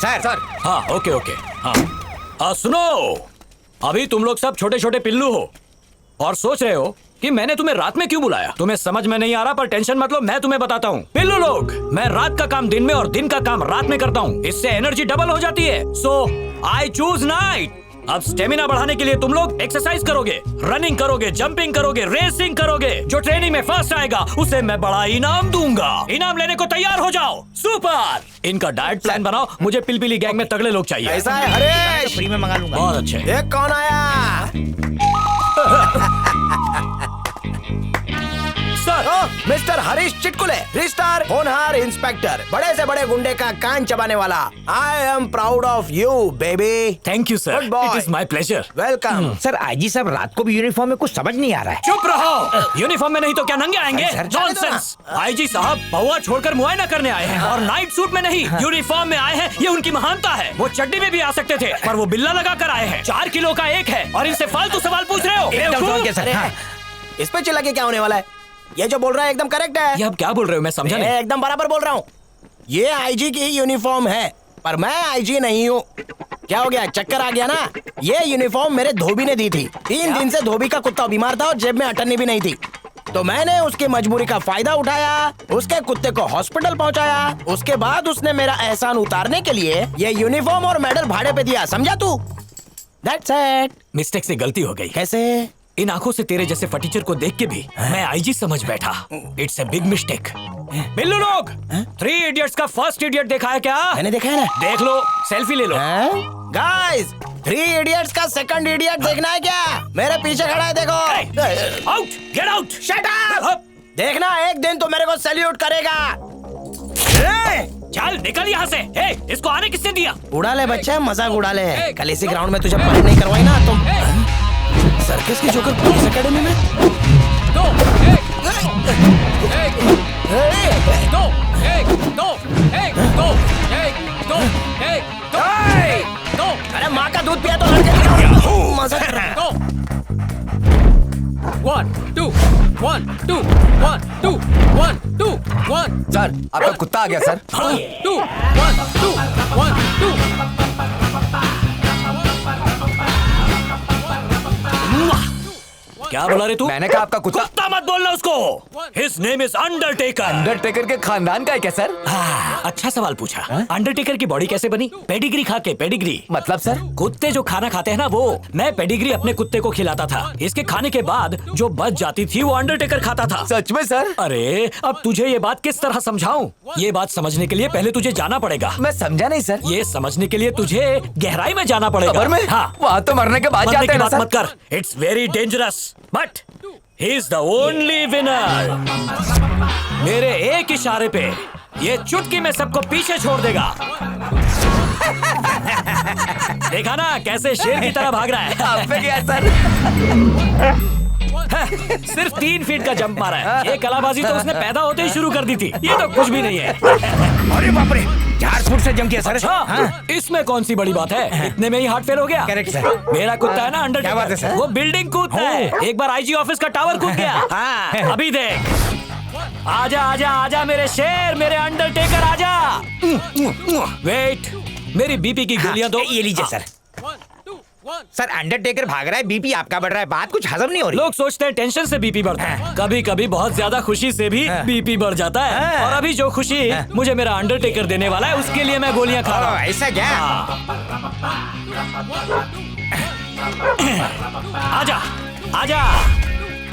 Sir. हाँ okay okay. हाँ सुनो, अभी तुम लोग सब छोटे छोटे पिल्लू हो और सोच रहे हो कि मैंने तुम्हें रात में क्यों बुलाया। तुम्हें समझ में नहीं आ रहा, पर टेंशन मत लो, मैं तुम्हें बताता हूँ। पिल्लू लोग, मैं रात का काम दिन में और दिन का काम रात में करता हूँ, इससे एनर्जी डबल हो जाती है। सो आई चूज नाइट। अब स्टेमिना बढ़ाने के लिए तुम लोग एक्सरसाइज करोगे, रनिंग करोगे, जंपिंग करोगे, रेसिंग करोगे। जो ट्रेनिंग में फर्स्ट आएगा उसे मैं बड़ा इनाम दूंगा। इनाम लेने को तैयार हो जाओ। सुपर। इनका डाइट प्लान बनाओ, मुझे पिलपिली गैंग में तगड़े लोग चाहिए। ऐसा है हरेश, फ्री में मंगा लूंगा। बहुत अच्छे। देख कौन आया। सर, मिस्टर हरीश चिटकुले, रिस्टार होनहार इंस्पेक्टर, बड़े से बड़े गुंडे का कान चबाने वाला। I am proud of you baby. Thank you sir, it is my pleasure. Welcome. Sir IG साहब रात को भी यूनिफॉर्म में कुछ समझ नहीं आ रहा है। चुप रहो, यूनिफॉर्म में नहीं तो क्या नंगे आएंगे? नॉनसेंस। आईजी साहब पौवा छोड़कर मुआयना करने आए हैं और नाइट सूट में नहीं, यूनिफॉर्म में आए हैं। ये उनकी महानता है। वो चड्डी में भी आ सकते थे, पर वो बिल्ला लगा कर आए हैं। 4 किलो का एक है और इनसे फालतू सवाल पूछ रहे हो। एकदम समझ गया सर। हाँ। इस पे चिल्ला के क्या होने वाला है? ये जो बोल रहा है एकदम करेक्ट है। ये आप क्या बोल रहे हो? मैं समझा नहीं। एकदम बराबर बोल रहा हूँ। ये आईजी की यूनिफॉर्म है, पर मैं आईजी नहीं हूँ। क्या हो गया, चक्कर आ गया ना? ये यूनिफॉर्म मेरे धोबी ने दी थी। 3 दिन से धोबी का कुत्ता बीमार था और जेब में अटन्नी भी नहीं थी, तो मैंने उसकी मजबूरी का फायदा उठाया, उसके कुत्ते को हॉस्पिटल पहुंचाया। उसके बाद उसने मेरा एहसान उतारने के लिए ये यूनिफॉर्म और मेडल भाड़े पे दिया, समझा तू? That's it। मिस्टेक से गलती हो गई। कैसे? इन आंखों से तेरे जैसे फटीचर को देख के भी मैं आईजी समझ बैठा। It's a big mistake. Billu लोग, 3 इडियट्स का फर्स्ट इडियट देखा है क्या? मैंने देखा है ना। देख लो, सेल्फी ले लो। गाइस, 3 इडियट्स का सेकंड इडियट देखना है क्या? मेरे पीछे खड़ा है, देखो। Out, get out, shut up. देखना, एक दिन तो मेरे को सैल्यूट करेगा। चल निकल यहाँ से। इसको आने किसने दिया? उड़ा ले बच्चा, मजाक उड़ा ले। कल इसी ग्राउंड में तुझे परेड नहीं करवाई ना तुम। सर्कस के जोकर पुलिस एकेडमी में। अरे माँ का दूध पिया तो लड़के मजाक कर रहा है। 1 2 1 2 1 2 1 2 1। सर आपका कुत्ता आ गया सर। 2 1 2 1 2। क्या बोला रे तू? मैंने कहा आपका कुत्ता। कुत्ता मत बोलना उसको। His name is Undertaker. Undertaker के खानदान का है क्या सर? अच्छा सवाल पूछा। अंडरटेकर की बॉडी कैसे बनी? पेडिग्री खा के। पेडिग्री मतलब सर? कुत्ते जो खाना खाते हैं ना, वो मैं पेडिग्री अपने कुत्ते को खिलाता था। इसके खाने के बाद जो बच जाती थी वो अंडरटेकर खाता था। सच में सर? अरे अब तुझे ये बात किस तरह समझाऊं? ये बात समझने के लिए पहले तुझे जाना पड़ेगा। मैं समझा नहीं सर। ये समझने के लिए तुझे गहराई में जाना पड़ेगा। खबर में? हाँ। वहाँ तो मरने के बाद मरने जाते की हैं ना बात सर? मत कर। It's very dangerous, but he is the only winner. मेरे एक इशारे पे ये चुटकी में सबको पीछे छोड़ देगा। देखा ना कैसे शेर की तरह भाग रहा है। आप पे क्या सर? सिर्फ 3 फीट का जंप मारा है। ये कलाबाजी तो उसने पैदा होते ही शुरू कर दी थी। ये तो कुछ भी नहीं है। अरे बाप रे, 4 फुट से जंप किया सर। हाँ, इसमें कौन सी बड़ी बात है? इतने में ही हार्ट फेल हो गया। Correct sir. मेरा कुत्ता है ना अंडरटेकर, क्या बात है सर? वो बिल्डिंग कूदता है। एक बार आईजी ऑफिस का टावर कूद गया। अभी देख। आजा आजा आजा मेरे शेर, मेरे अंडरटेकर आजा। वेट, मेरी बीपी की गोलियां दो। ये लीजिए सर। सर अंडरटेकर भाग रहा है, बीपी आपका बढ़ रहा है, बात कुछ हजम नहीं हो रही। लोग सोचते हैं टेंशन से बीपी बढ़ता है। कभी कभी बहुत ज्यादा खुशी से भी बीपी बढ़ जाता है। और अभी जो खुशी मुझे मेरा अंडरटेकर देने वाला है, उसके लिए मैं गोलियां खा रहा हूँ। ऐसा क्या? आजा आजा,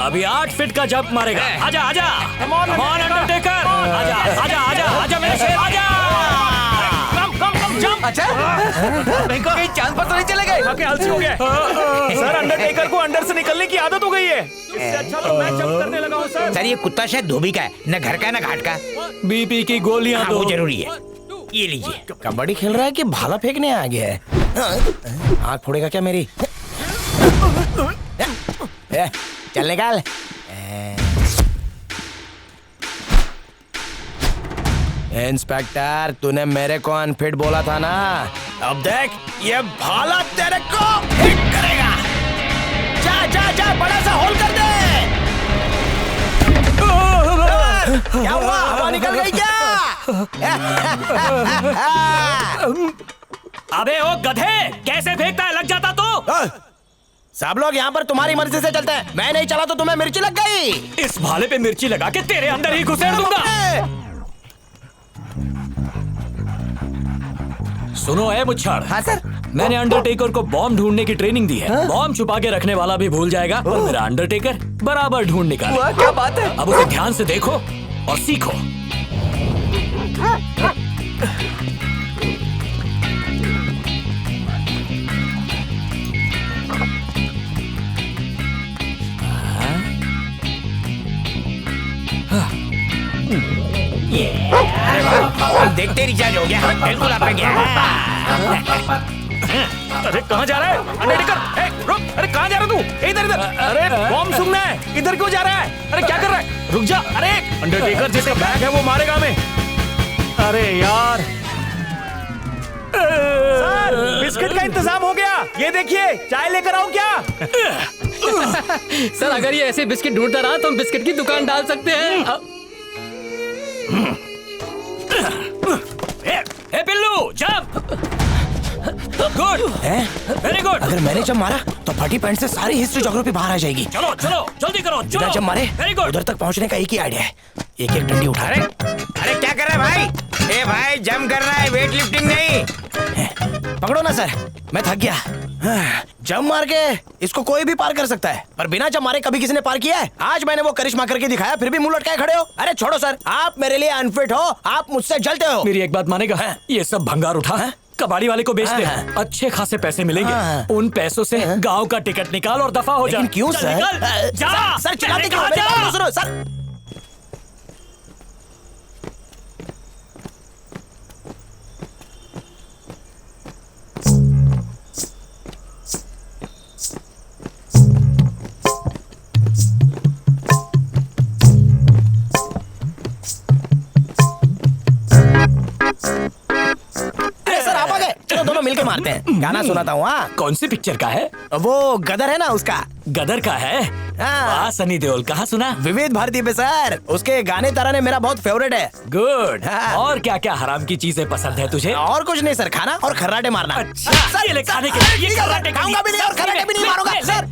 अभी 8 फीट का जंप मारेगा। आजा आजा, कम ऑन अंडरटेकर। आजा आजा आजा आजा मेरे शेर, आजा। अच्छा कहीं चांद पर तो नहीं चले गए? आलसी हो गया सर। अंडरटेकर को अंडर से निकलने की आदत हो गई है। इससे अच्छा तो मैं जंप करने लगा हूँ सर। सर ये कुत्ता शायद धोबी का है, न घर का है न घाट का। बीपी की गोलियां हाँ, दो। वो जरूरी है। ये लीजिए। कबड्डी खेल रहा है कि भाला फेंकने आ गया है? आँख फोड़ेगा क्या मेरी? चल निकाल। इंस्पेक्टर, तूने मेरे को अनफिट बोला था ना। अब देख, ये भाला तेरे को हिट करेगा। जा जा जा, बड़ा सा होल कर दे। क्या हुआ, हवा निकल गई क्या? अबे ओ गधे, कैसे फेंकता है, लग जाता तो। सब लोग यहाँ पर तुम्हारी मर्जी से चलते हैं, मैं नहीं चला तो तुम्हें मिर्ची लग गई। इस भाले पे मिर्ची लगा के तेरे अंदर ही घुसेड़ दूंगा। सुनो ए मुच्छड़। हाँ सर। मैंने अंडरटेकर को बॉम्ब ढूंढने की ट्रेनिंग दी है। बॉम्ब छुपा के रखने वाला भी भूल जाएगा और मेरा अंडरटेकर बराबर ढूंढ निकालेगा। वाह, क्या बात है। अब उसे ध्यान से देखो और सीखो। देखते रिचार्ज हो गया, बिल्कुल आप पे गया। अरे कहाँ जा रहा है अंडरटेकर? ए, रुक, अरे कहाँ जा रहा तू? इधर इधर। अरे बॉम्ब सूंघना है, इधर क्यों जा रहा है? अरे क्या कर रहा है? रुक जा। अरे अंडरटेकर जिसका बैग है वो मारेगा हमें। अरे यार सर, बिस्किट का इंतजाम हो गया, ये देखिए, चाय लेकर आऊं क्या? सर अगर ये ऐसे बिस्किट ढूंढता रहा तो हम बिस्किट की दुकान डाल सकते हैं। ए पिल्लू, जंप। Good, very good. अगर मैंने जब मारा तो फटी पैंट से सारी हिस्ट्री ज्योग्राफी बाहर आ जाएगी। चलो चलो जल्दी करो, बिना चलो। जब मारे वेरी गुड। उधर तक पहुंचने का एक ही आइडिया है, एक एक डंडी उठा। अरे अरे क्या कर रहा है भाई? ए भाई जंप कर रहा है, वेट लिफ्टिंग नहीं। पकड़ो ना सर, मैं थक गया। जंप मार के इसको कोई भी पार कर सकता है, पर बिना जंप मारे कभी किसी ने पार किया है? आज मैंने वो करिश्मा करके दिखाया, फिर भी मुंह लटकाए खड़े हो। अरे छोड़ो सर, आप मेरे लिए अनफिट हो, आप मुझसे जलते हो। मेरी एक बात मानेगा? ये सब भंगार उठा कबाड़ी वाले को बेच दे, अच्छे खासे पैसे मिलेंगे। उन पैसों से गांव का टिकट निकाल और दफा हो जा। लेकिन क्यों चल, सर? निकल। जा। सर चिल्लाते क्यों? जा। मेरी बात तो सुनो सर। मिलके मारते हैं। गाना सुनाता हूँ। हाँ, कौन सी पिक्चर का है? वो गदर है ना, उसका। गदर का है? हाँ। वाह, सनी देओल। कहाँ सुना? विविध भारती पे सर, उसके गाने तराने मेरा बहुत फेवरेट है। गुड। हाँ। और क्या क्या हराम की चीजें पसंद है तुझे? और कुछ नहीं सर, खाना और खर्राटे मारना। अच्छा, ये ले खाने के लिए, ये खर्राटे के खाऊंगा भी नहीं और खर्राटे भी नहीं मारूंगा सर।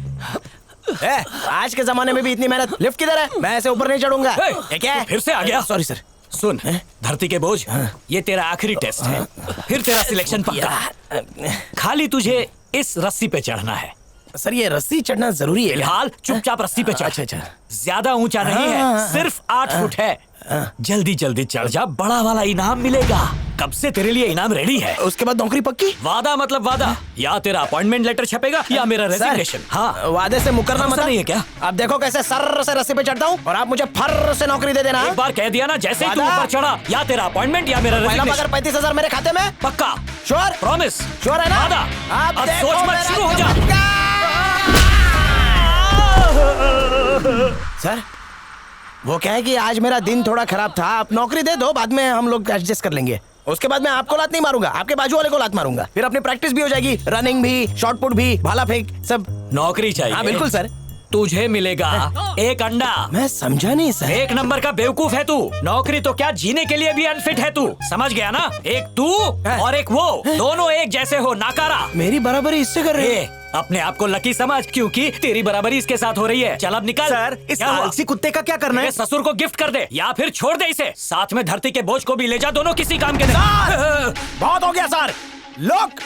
आज के जमाने में भी इतनी मेहनत। लिफ्ट किधर है? मैं ऐसे ऊपर नहीं चढ़ूंगा। ये क्या है? फिर से आ गया? Sorry sir. सुन, धरती के बोझ, ये तेरा आखिरी टेस्ट है, फिर तेरा सिलेक्शन पक्का। खाली तुझे इस रस्सी पे चढ़ना है। सर ये रस्सी चढ़ना जरूरी है? फिलहाल चुपचाप रस्सी पे चढ़। अच्छा। ज्यादा ऊंचा नहीं है, सिर्फ 8 फुट है। जल्दी जल्दी चढ़ जा, बड़ा वाला इनाम मिलेगा। कब से तेरे लिए इनाम रेडी है। उसके बाद नौकरी पक्की? वादा मतलब वादा, या तेरा अपॉइंटमेंट लेटर छपेगा या मेरा रेजिग्नेशन। हाँ, वादे से मुकरना मतलब नहीं है क्या? अब देखो कैसे सर से रस्सी पे चढ़ता हूँ और आप मुझे फर से नौकरी दे देना। एक बार कह दिया ना, जैसे ही तू वादा? ऊपर चढ़ा, या तेरा अपॉइंटमेंट या मेरा पहला रेजिग्नेशन। पगार 35,000 मेरे खाते में पक्का? श्योर? प्रॉमिस? श्योर है ना? वादा? आप अब देखो सोच मत, मेरा शुरू हो जा। चमत्कार। सर वो क्या है कि आज मेरा दिन थोड़ा खराब था, आप नौकरी दे दो, बाद में हम लोग एडजस्ट कर लेंगे। उसके बाद मैं आपको लात नहीं मारूंगा, आपके बाजू वाले को लात मारूंगा, फिर अपनी प्रैक्टिस भी हो जाएगी, रनिंग भी, शॉट पुट भी, भाला फेंक सब। नौकरी चाहिए? हाँ बिल्कुल सर। तुझे मिलेगा एक अंडा। मैं समझा नहीं सर। एक नंबर का बेवकूफ है तू। नौकरी तो क्या, जीने के लिए भी अनफिट है तू, समझ गया ना? एक तू और एक वो, दोनों एक जैसे हो, नाकारा। मेरी बराबरी इससे कर रहे हैं? अपने आप को लकी समझ, क्योंकि तेरी बराबरी इसके साथ हो रही है। चल अब निकल। सर, इस क्या हुआ? आलसी कुत्ते का क्या करना है? मेरे ससुर को गिफ्ट कर दे या फिर छोड़ दे इसे। साथ में धरती के बोझ को भी ले जा, दोनों किसी काम के नहीं। सर बहुत हो गया सर। लोग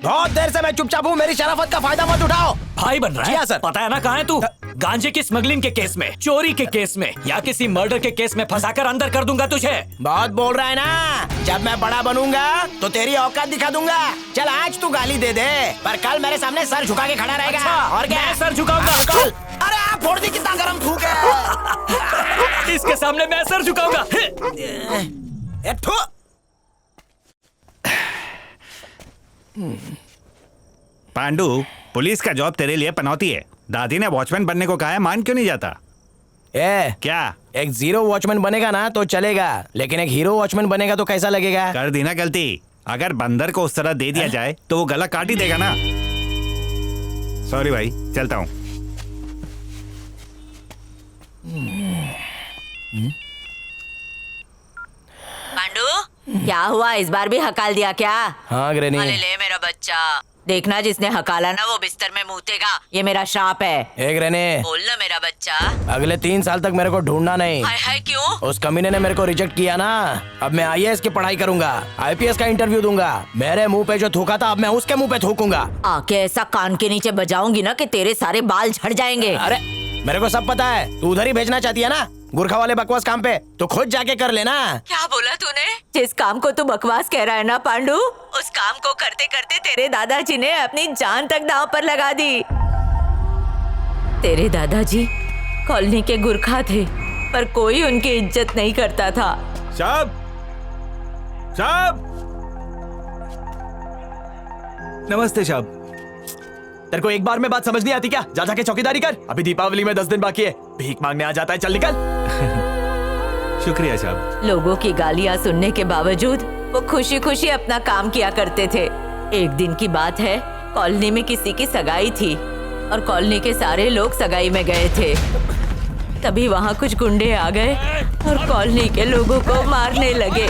बहुत देर से मैं चुपचाप हूँ, मेरी शराफत का फायदा मत उठाओ। भाई बन रहा जी है? हाँ, सर। पता है ना कहाँ है तू? गांजे की स्मगलिंग के केस में, चोरी के केस में, या किसी मर्डर के केस में फंसाकर अंदर कर दूंगा तुझे। बहुत बोल रहा है ना, जब मैं बड़ा बनूंगा तो तेरी औकात दिखा दूंगा। चल आज तू गाली दे दे, पर कल मेरे सामने सर झुका के खड़ा रहेगा। अच्छा, और क्या? मैं सर झुकाऊंगा? हाँ, बिल्कुल। अरे आप फोड़ दी, कितना गर्म थूक है। इसके सामने मैं सर झुकाऊंगा। ए, थू। पांडु, पुलिस का जॉब तेरे लिए पनौती है। दादी ने वॉचमैन बनने को कहा है, मान क्यों नहीं जाता? क्या? एक जीरो वॉचमैन बनेगा ना तो चलेगा, लेकिन एक हीरो वॉचमैन बनेगा तो कैसा लगेगा? कर दी ना गलती। अगर बंदर को उस तरह दे दिया जाए तो वो गला काट ही देगा ना। सॉरी भाई, चलता हूँ। क्या हुआ, इस बार भी हकाल दिया क्या? हाँ ग्रैनी। अरे ले मेरा बच्चा, देखना जिसने हकाला ना वो बिस्तर में मूतेगा, ये मेरा श्राप है। ए ग्रैनी, बोल ना मेरा बच्चा। अगले 3 साल तक मेरे को ढूंढना नहीं। हाय हाय क्यों? उस कमीने ने मेरे को रिजेक्ट किया ना, अब मैं IAS की पढ़ाई करूंगा, IPS का इंटरव्यू दूंगा। मेरे मुंह पे जो थूका था अब मैं उसके मुंह पे थूकूंगा। आके ऐसा कान के नीचे बजाऊंगी ना कि तेरे सारे बाल झड़ जाएंगे। अरे मेरे को सब पता है, तू उधर ही भेजना चाहती है ना गुरखा वाले बकवास काम पे, तो खुद जाके कर लेना। क्या बोला तूने? जिस काम को तू बकवास कह रहा है ना पांडू, उस काम को करते करते तेरे दादाजी ने अपनी जान तक दांव पर लगा दी। तेरे दादाजी कॉलोनी के गुरखा थे, पर कोई उनकी इज्जत नहीं करता था। साहब, साहब, नमस्ते साहब। तेरे को एक बार में बात समझ नहीं आती क्या? जा जाके चौकीदारी कर, अभी दीपावली में 10 दिन बाकी है। भीख मांगने आ जाता है, चल निकल। शुक्रिया साहब। लोगों की गालियां सुनने के बावजूद वो खुशी खुशी अपना काम किया करते थे। एक दिन की बात है, कॉलोनी में किसी की सगाई थी और कॉलोनी के सारे लोग सगाई में गए थे। तभी वहाँ कुछ गुंडे आ गए और कॉलोनी के लोगों को मारने लगे।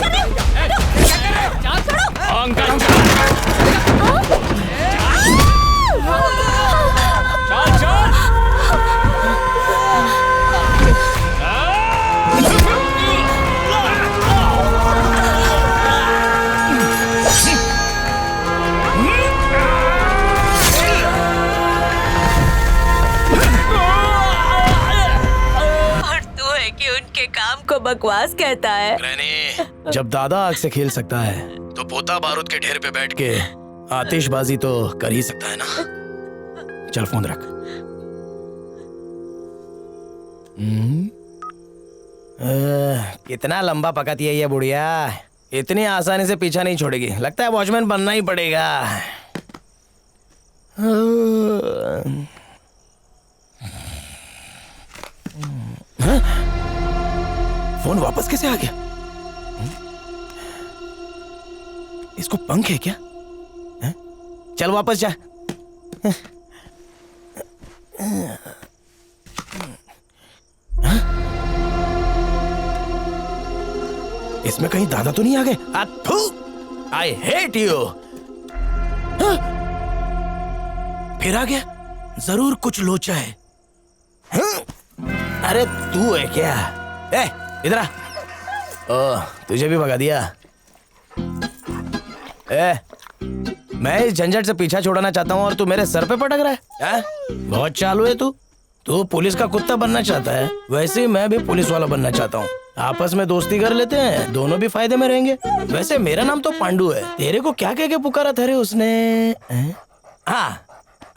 और तू है कि उनके काम को बकवास कहता है। ग्रैनी, जब दादा आग से खेल सकता है तो पोता बारूद के ढेर पे बैठ के आतिशबाजी तो कर ही सकता है ना। चल फोन रख। कितना लंबा पकाती है ये बुढ़िया, इतनी आसानी से पीछा नहीं छोड़ेगी। लगता है वॉचमैन बनना ही पड़ेगा। फोन वापस कैसे आ गया? इसको पंख है क्या? चल वापस जा। इसमें कहीं दादा तो नहीं आ गए? I hate you. फिर आ गया, जरूर कुछ लोचा है। अरे तू है क्या? ए इधर आ। ओह, तुझे भी भगा दिया। ए, मैं इस झंझट से पीछा छोड़ना चाहता हूँ और तू मेरे सर पे पटक रहा है? बहुत चालू है तू। तू पुलिस का कुत्ता बनना चाहता है, वैसे ही मैं भी पुलिस वाला बनना चाहता हूँ। आपस में दोस्ती कर लेते हैं, दोनों भी फायदे में रहेंगे। वैसे मेरा नाम तो पांडू है, तेरे को क्या कह के पुकारा था रे उसने? हाँ,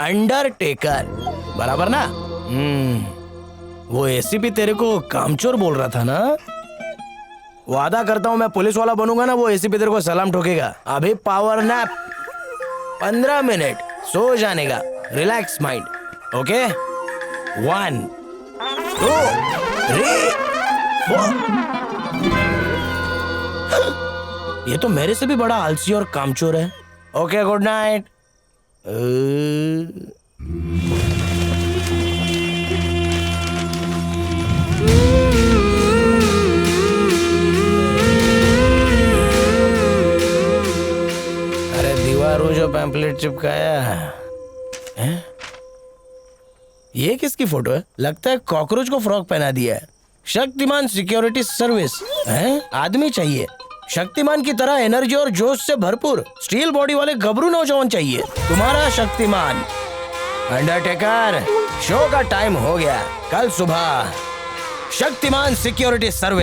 अंडरटेकर, बराबर ना? वो एसीपी तेरे को कामचोर बोल रहा था ना? वादा करता हूँ मैं पुलिस वाला बनूंगा ना, वो एसीपी तेरे को सलाम ठोकेगा। अभी पावर नैप 15 मिनट, सो जाने का, रिलैक्स माइंड। ओके, 1 2 3 4। ये तो मेरे से भी बड़ा आलसी और कामचोर है। Okay, good night. अरे दीवारों जो पैम्पलेट चिपकाया है, ये किसकी फोटो है? लगता है कॉकरोच को फ्रॉक पहना दिया है। शक्तिमान सिक्योरिटी सर्विस है? आदमी चाहिए शक्तिमान की तरह एनर्जी और जोश से भरपूर, स्टील बॉडी वाले गबरू नौजवान चाहिए। तुम्हारा शक्तिमान। अंडरटेकर, शो का टाइम हो गया। कल सुबह शक्तिमान सिक्योरिटी सर्विस।